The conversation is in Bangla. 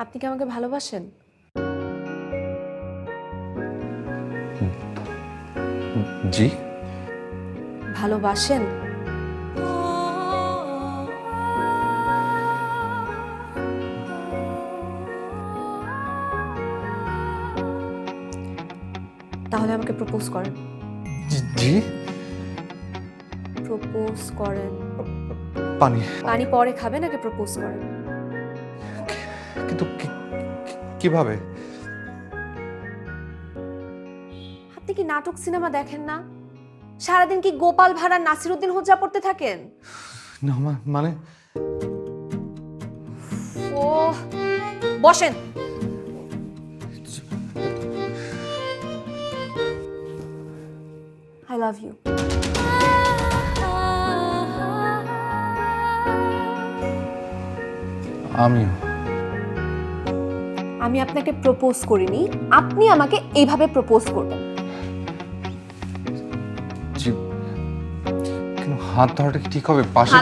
আপনি কি আমাকে ভালোবাসেন? জি। ভালোবাসেন? তাহলে আমাকে প্রপোজ করেন। জি। প্রপোজ করেন। পানি। পানি পরে খাবেন, আগে প্রপোজ করেন। কিন্তু কিভাবে? আপনি কি নাটক সিনেমা দেখেন না? সারাদিন কি গোপাল ভাঁড় আর নাসিরউদ্দিন হুজ্জা পড়তে থাকেন? না মানে ও বসেন। I love you. আমিও। আমি আপনাকে প্রপোজ করিনি, আপনি আমাকে এইভাবে প্রপোজ করবেন। জি। কিন্তু হাত ধরাটা কি ঠিক হবে? পাশে